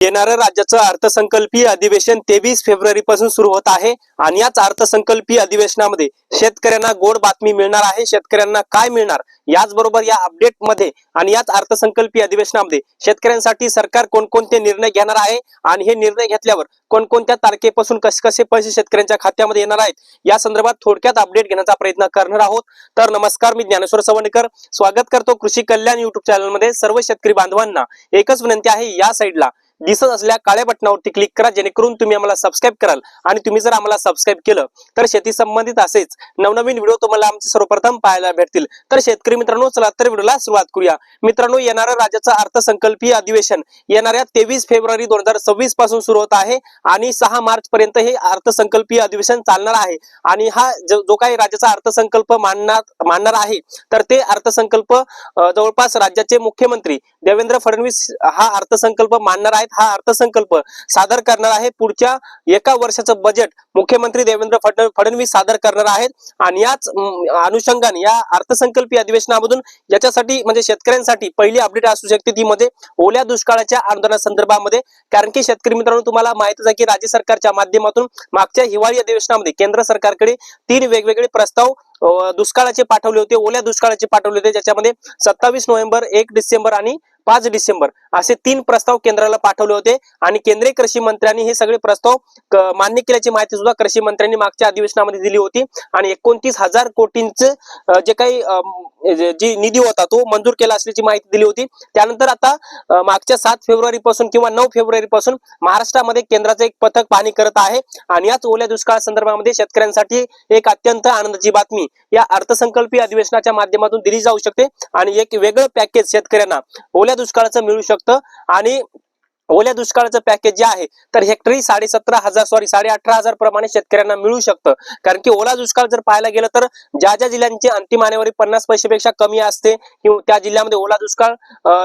येणारं राज्याचं अर्थसंकल्पीय अधिवेशन 23 फेब्रुवारी पासून सुरू होत आहे आणि याच अर्थसंकल्पीय अधिवेशनामध्ये शेतकऱ्यांना गोड बातमी मिळणार आहे। शेतकऱ्यांना काय मिळणार याचबरोबर या अपडेट मध्ये आणि याच अर्थसंकल्पीय अधिवेशनामध्ये शेतकऱ्यांसाठी सरकार कोणकोणते निर्णय घेणार आहे आणि हे निर्णय घेतल्यावर कोणकोणत्या तारखेपासून कसे पैसे शेतकऱ्यांच्या खात्यामध्ये येणार आहेत या संदर्भात थोडक्यात अपडेट घेण्याचा प्रयत्न करणार आहोत। तर नमस्कार, मी ज्ञानेश्वर सवंडकर स्वागत करतो कृषी कल्याण युट्यूब चॅनल मध्ये। सर्व शेतकरी बांधवांना एकच विनंती आहे, या साइडला दिसत असलेल्या काळ्या बटनावरती क्लिक करा, जेणेकरून तुम्ही आम्हाला सबस्क्राइब कराल आणि तुम्ही जर आम्हाला सबस्क्राइब केलं तर शेती संबंधित असेच नवनवीन व्हिडिओ तुम्हाला आमचे सर्वप्रथम पाहायला भेटतील। तर शेतकरी मित्रांनो, चला तर व्हिडिओला सुरुवात करूया। मित्रांनो, येणाऱ्या राज्याचं अर्थसंकल्पीय अधिवेशन येणाऱ्या 23 फेब्रुवारी 2026 पासून सुरू होत आहे आणि 6 मार्च पर्यंत हे अर्थसंकल्पीय अधिवेशन चालणार आहे। आणि हा जो काही राज्याचा अर्थसंकल्प मांडणार आहे तर ते अर्थसंकल्प जवळपास राज्याचे मुख्यमंत्री देवेंद्र फडणवीस हा अर्थसंकल्प मांडणार आहेत। हा अर्थसंकल्प सादर करणार आहे। पुढच्या एका वर्षाचं बजेट मुख्यमंत्री देवेंद्र फडणवीस सादर करणार आहेत आणि याच अनुषंगाने या अर्थसंकल्पीय अधिवेशनामधून याच्यासाठी म्हणजे शेतकऱ्यांसाठी पहिली अपडेट असू शकते ती मध्ये ओल्या दुष्काळाच्या आंदोलनासंदर्भामध्ये। कारण की शेतकरी मित्रांनो, तुम्हाला माहितीच आहे की राज्य सरकारच्या माध्यमातून मागच्या हिवाळी अधिवेशनामध्ये केंद्र सरकारकडे 3 वेगवेगळे प्रस्ताव दुष्काळाचे पाठवले होते, ओल्या दुष्काळाचे पाठवले होते, ज्याच्यामध्ये 27 नोव्हेंबर, 1 डिसेंबर आणि 5 डिसेंबर असे 3 प्रस्ताव केंद्राला पाठवले होते आणि केंद्रीय कृषी मंत्र्यांनी हे सगळे प्रस्ताव मान्य केल्याची माहिती सुद्धा कृषी मंत्र्यांनी मागच्या अधिवेशनामध्ये दिली होती आणि 29,000 कोटींचे जे काही जी निधी होता तो मंजूर केला असल्याची माहिती दिली होती। त्यानंतर आता मागच्या 7 फेब्रुवारी पासून किंवा 9 फेब्रुवारी पासून महाराष्ट्रामध्ये केंद्राचे एक पथक पाहणी करत आहे आणि याच ओल्या दुष्काळ संदर्भामध्ये शेतकऱ्यांसाठी एक अत्यंत आनंदाची बातमी या अर्थसंकल्पीय अधिवेशनाच्या माध्यमातून दिली जाऊ शकते आणि एक वेगळं पॅकेज शेतकऱ्यांना ओल्या दुष्काळाचं मिळू शकतं। आणि ओल्या दुष्काळाचं पॅकेज जे आहे तर हेक्टरी 18,500 प्रमाणे शेतकऱ्यांना मिळू शकतं। कारण की ओला दुष्काळ जर पाहायला गेलं तर ज्या जिल्ह्यांची अंतिम आणेवारी 50 पैशापेक्षा कमी असते किंवा त्या जिल्ह्यामध्ये ओला दुष्काळ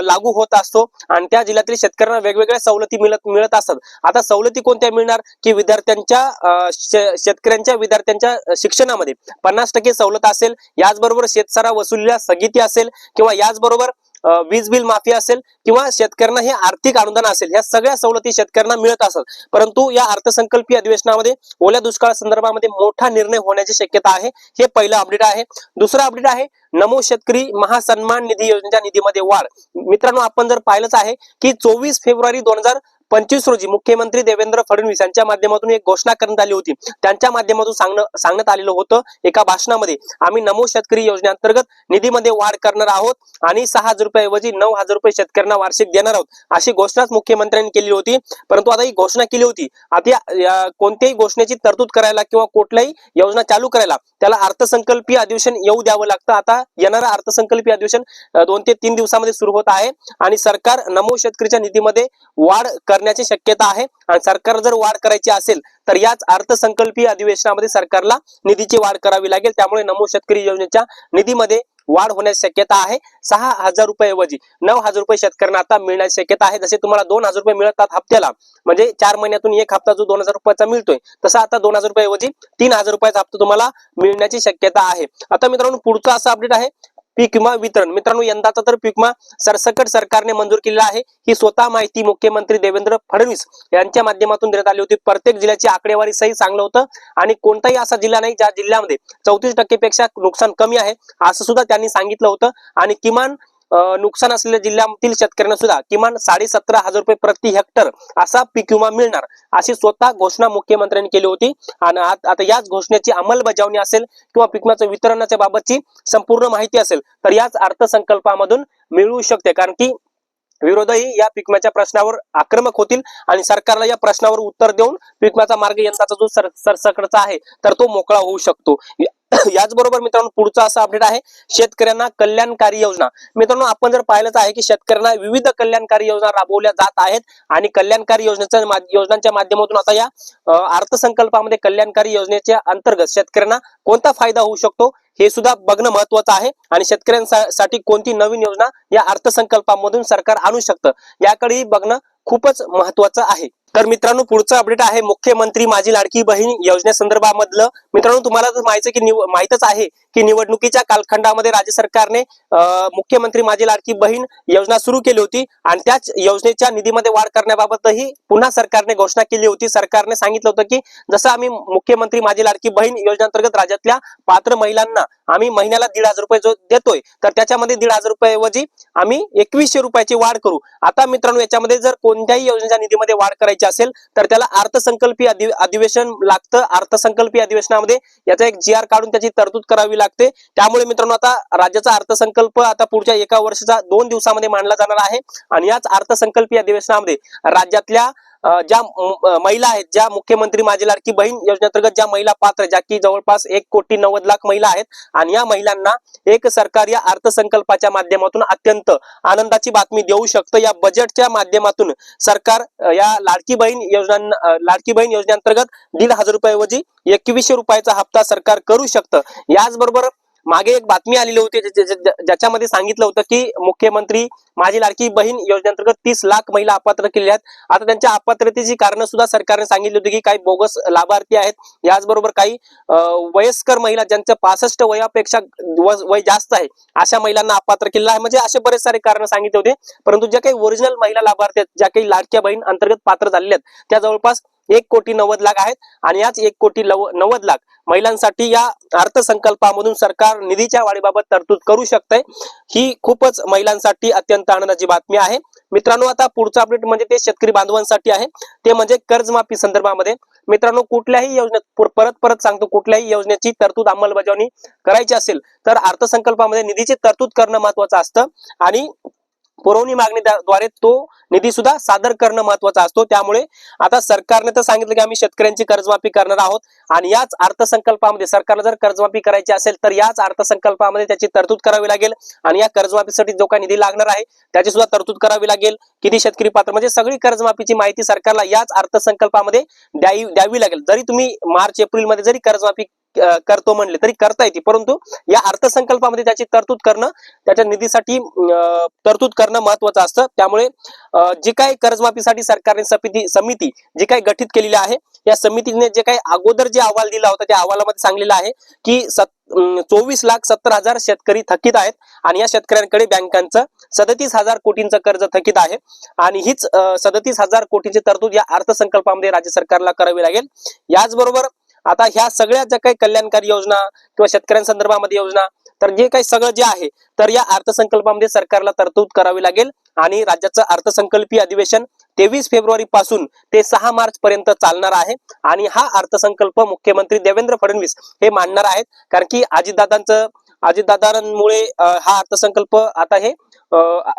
लागू होत असतो आणि त्या जिल्ह्यातील शेतकऱ्यांना वेगवेगळ्या सवलती मिळत असतात। आता सवलती कोणत्या मिळणार की शेतकऱ्यांच्या विद्यार्थ्यांच्या शिक्षणामध्ये 50% सवलत असेल, याचबरोबर शेतसारा वसुलीला स्थगिती असेल किंवा याचबरोबर वीज बिल माफी असेल किंवा शेतकऱ्यांना हे आर्थिक अनुदान असेल, ह्या सगळ्या सवलती शेतकऱ्यांना मिळत असतात। परंतु या अर्थसंकल्पीय अधिवेशनामध्ये ओल्या दुष्काळ संदर्भामध्ये मोठा निर्णय होण्याची शक्यता आहे। हे पहिलं अपडेट आहे। दुसरं अपडेट आहे नमो शेतकरी महासन्मान निधी योजनेच्या निधीमध्ये वाढ। मित्रांनो, आपण जर पाहिलंच आहे की 24 फेब्रुवारी 2025 रोजी मुख्यमंत्री देवेंद्र फडणवीस यांच्या माध्यमातून एक घोषणा करण्यात आली होती। त्यांच्या माध्यमातून सांगण्यात आलेलं होतं एका भाषणामध्ये, आम्ही नमो शेतकरी योजनेअंतर्गत निधीमध्ये वाढ करणार आहोत आणि 6,000 रुपयाऐवजी 9,000 रुपये शेतकऱ्यांना वार्षिक देणार आहोत, अशी घोषणाच मुख्यमंत्र्यांनी केली होती। परंतु आता ही घोषणा केली होती, आता कोणत्याही घोषणेची तरतूद करायला किंवा कुठल्याही योजना चालू करायला त्याला अर्थसंकल्पीय अधिवेशन येऊ द्यावं लागतं। आता येणारं अर्थसंकल्पीय अधिवेशन 2 ते 3 दिवसामध्ये सुरू होत आहे आणि सरकार नमो शेतकरीच्या निधीमध्ये वाढ करण्याची शक्यता आहे आणि सरकार जर वाढ करायची असेल तर याच अर्थसंकल्पीय अधिवेशनामध्ये सरकारला निधीची वाढ करावी लागेल। त्यामुळे नमो शेतकरी योजनेच्या निधीमध्ये वाढ होण्याची शक्यता आहे। 6,000 रुपयाऐवजी 9,000 रुपये शेतकऱ्यांना आता मिळण्याची शक्यता आहे। जसे तुम्हाला 2,000 रुपये मिळतात हप्त्याला, म्हणजे 4 महिन्यातून एक हप्ता जो 2,000 रुपयाचा मिळतोय, तसा आता 2,000 रुपयाऐवजी 3,000 रुपयाचा हप्ता तुम्हाला मिळण्याची शक्यता आहे। आता मित्रांनो, पुढचा असा अपडेट आहे पीक विमा वितरण। मित्रांनो, यंदाचा तर पीक विमा सरसकट सरकारने मंजूर केलेला आहे। ही स्वतः माहिती मुख्यमंत्री देवेंद्र फडणवीस यांच्या माध्यमातून देण्यात आली होती। प्रत्येक जिल्ह्याची आकडेवारी सही चांगलं होतं आणि कोणताही असा जिल्हा नाही ज्या जिल्ह्यामध्ये 34% पेक्षा नुकसान कमी आहे असं सुद्धा त्यांनी सांगितलं होतं आणि किमान नुकसान असलेल्या जिल्ह्यातील शेतकऱ्यांना सुद्धा किमान 17,500 रुपये प्रति हेक्टर असा पीक विमा मिळणार, अशी स्वतः घोषणा मुख्यमंत्र्यांनी केली होती। आणि आता याच घोषणेची अंमलबजावणी असेल किंवा पीक विम्याच्या वितरणाच्या बाबतची संपूर्ण माहिती असेल तर याच अर्थसंकल्पामधून मिळू शकते। कारण की विरोधही या पीक विम्याच्या प्रश्नावर आक्रमक होतील आणि सरकारला या प्रश्नावर उत्तर देऊन पीक विम्याचा मार्ग यंदाचा जो सरसकटचा आहे तर तो मोकळा होऊ शकतो। याचबरोबर मित्रांनो, पुढचा असा अपडेट आहे शेतकऱ्यांना कल्याणकारी योजना। मित्रांनो, आपण जर पाहिलंच आहे की शेतकऱ्यांना विविध कल्याणकारी योजना राबवल्या जात आहेत आणि कल्याणकारी योजनांच्या माध्यमातून आता या अर्थसंकल्पामध्ये कल्याणकारी योजनेच्या अंतर्गत शेतकऱ्यांना कोणता फायदा होऊ शकतो हे सुद्धा बघणं महत्वाचं आहे आणि शेतकऱ्यांसाठी कोणती नवीन योजना या अर्थसंकल्पामधून सरकार आणू शकतं याकडेही बघणं खूपच महत्वाचं आहे. तर मित्रांनो, पुढचं अपडेट आहे मुख्यमंत्री माझी लाडकी बहीण योजनेसंदर्भामधलं. मित्रांनो, तुम्हाला तर माहितच आहे की निवडणुकीच्या कालखंडामध्ये राज्य सरकारने मुख्यमंत्री माझी लाडकी बहीण योजना सुरू केली होती आणि त्याच योजनेच्या निधीमध्ये वाढ करण्याबाबतही पुन्हा सरकारने घोषणा केली होती. सरकारने सांगितलं होतं की जसं आम्ही मुख्यमंत्री माझी लाडकी बहीण योजनेअंतर्गत राज्यातल्या पात्र महिलांना आम्ही महिन्याला 1,500 रुपये जो देतोय, तर त्याच्यामध्ये 1,500 रुपये ऐवजी आम्ही 2,100 रुपयाची वाढ करू. आता मित्रांनो, याच्यामध्ये जर कोणत्याही योजनेच्या निधीमध्ये वाढ करायची असेल तर त्याला अर्थसंकल्पीय अधिवेशन लागतं. अर्थसंकल्पीय अधिवेशनामध्ये याचा एक GR काढून त्याची तरतूद करावी लागते. त्यामुळे मित्रांनो, आता राज्याचा अर्थसंकल्प आता पुढच्या 1 वर्षाचा 2 दिवसामध्ये मांडला जाणार आहे आणि याच अर्थसंकल्पीय अधिवेशनामध्ये राज्यातल्या ज्या महिला आहेत, ज्या मुख्यमंत्री माझी लाडकी बहीण योजनेअंतर्गत ज्या महिला पात्र, ज्या की जवळपास 1,90,00,000 महिला आहेत आणि या महिलांना एक सरकार या अर्थसंकल्पाच्या माध्यमातून अत्यंत आनंदाची बातमी देऊ शकतं. या बजेटच्या माध्यमातून सरकार या लाडकी बहीण योजनेअंतर्गत 1,500 रुपये ऐवजी 2,100 रुपयाचा हप्ता सरकार करू शकतं. याचबरोबर मागे एक बातमी आलेली होती ज्याच्यामध्ये सांगितलं होतं की मुख्यमंत्री माझी लाडकी बहीण योजनेअंतर्गत 30 लाख महिला अपात्र केलेल्या आहेत. आता त्यांच्या अपात्रतेची कारण सुद्धा सरकारने सांगितली होती की काही बोगस लाभार्थी आहेत, याचबरोबर काही वयस्कर महिला ज्यांचं 65 वयापेक्षा वय जास्त आहे अशा महिलांना अपात्र केलेलं आहे. म्हणजे असे बरेच सारे कारण सांगितले होते. परंतु ज्या काही ओरिजिनल महिला लाभार्थी आहेत, ज्या काही लाडक्या बहीण अंतर्गत पात्र झालेल्या आहेत, त्या जवळपास 1,90,00,000 आहेत आणि याच 1,90,00,000 महिलांसाठी या अर्थसंकल्पामधून सरकार निधीच्या वाढीबाबत तरतूद करू शकते. ही खूपच महिलांसाठी अत्यंत आनंदाची बातमी आहे. मित्रांनो, आता पुढचं अपडेट म्हणजे ते शेतकरी बांधवांसाठी आहे, ते म्हणजे कर्जमाफी संदर्भामध्ये. मित्रांनो, कुठल्याही योजनेत परत सांगतो, कुठल्याही योजनेची तरतूद अंमलबजावणी करायची असेल तर अर्थसंकल्पामध्ये निधीची तरतूद करणं महत्वाचं असतं आणि पुरवणी मागणीद्वारे तो निधी सुद्धा सादर करणं महत्वाचं असतो. त्यामुळे आता सरकारने तर सांगितलं की आम्ही शेतकऱ्यांची कर्जमाफी करणार आहोत आणि याच अर्थसंकल्पामध्ये सरकारला जर कर्जमाफी करायची असेल तर याच अर्थसंकल्पामध्ये त्याची तरतूद करावी लागेल आणि या कर्जमाफीसाठी जो काही निधी लागणार आहे त्याची सुद्धा तरतूद करावी लागेल. किती शेतकरी पात्र, म्हणजे सगळी कर्जमाफीची माहिती सरकारला याच अर्थसंकल्पामध्ये द्यावी लागेल. जरी तुम्ही मार्च एप्रिल मध्ये जरी कर्जमाफी करतो म्हणले तरी करता येते, परंतु या अर्थसंकल्पामध्ये त्याची तरतूद करणं, त्याच्या निधीसाठी तरतूद करणं महत्वाचं असतं. त्यामुळे जी काही कर्जमाफीसाठी सरकारने समिती जी काही गठीत केलेली आहे, या समितीने जे काही अगोदर जे अहवाल दिला होता त्या अहवालामध्ये सांगलेलं आहे की 24,70,000 शेतकरी थकीत आहेत आणि या शेतकऱ्यांकडे बँकांचं 37,000 कोटींचं कर्ज थकीत आहे आणि हीच 37,000 कोटींची तरतूद या अर्थसंकल्पामध्ये राज्य सरकारला करावी लागेल. याचबरोबर आता ह्या सगळ्या ज्या काही कल्याणकारी योजना किंवा शेतकऱ्यांसंदर्भामध्ये योजना, तर जे काही सगळं जे आहे तर या अर्थसंकल्पामध्ये सरकारला तरतूद करावी लागेल आणि राज्याचं अर्थसंकल्पीय अधिवेशन 23 फेब्रुवारी पासून ते 6 मार्च पर्यंत चालणार आहे आणि हा अर्थसंकल्प मुख्यमंत्री देवेंद्र फडणवीस हे मांडणार आहेत. कारण की अजितदादांमुळे हा अर्थसंकल्प आता हे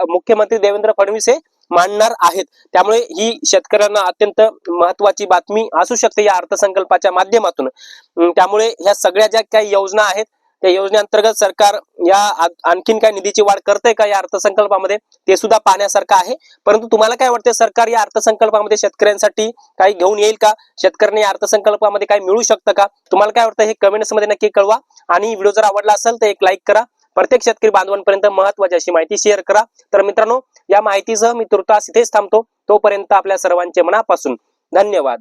मुख्यमंत्री देवेंद्र फडणवीस हे मांडणार आहेत. त्यामुळे ही शेतकऱ्यांना अत्यंत महत्वाची बातमी असू शकते या अर्थसंकल्पाच्या माध्यमातून. त्यामुळे ह्या सगळ्या ज्या काही योजना आहेत त्या योजनेअंतर्गत सरकार या आणखीन काय निधीची वाढ करते का या अर्थसंकल्पामध्ये, ते सुद्धा पाहण्यासारखं आहे. परंतु तुम्हाला काय वाटतं, सरकार या अर्थसंकल्पामध्ये शेतकऱ्यांसाठी काही घेऊन येईल का? शेतकऱ्यांना या अर्थसंकल्पामध्ये काही मिळू शकतं का? तुम्हाला काय वाटतं हे कमेंट्स मध्ये नक्की कळवा आणि व्हिडिओ जर आवडला असेल तर एक लाईक करा. प्रत्येक शेतकरी बांधवांपर्यंत महत्वाची अशी माहिती शेअर करा. तर मित्रांनो, या माहितीसह मी तुर्तास इथेच थांबतो. तोपर्यंत आपल्या सर्वांचे मनापासून धन्यवाद.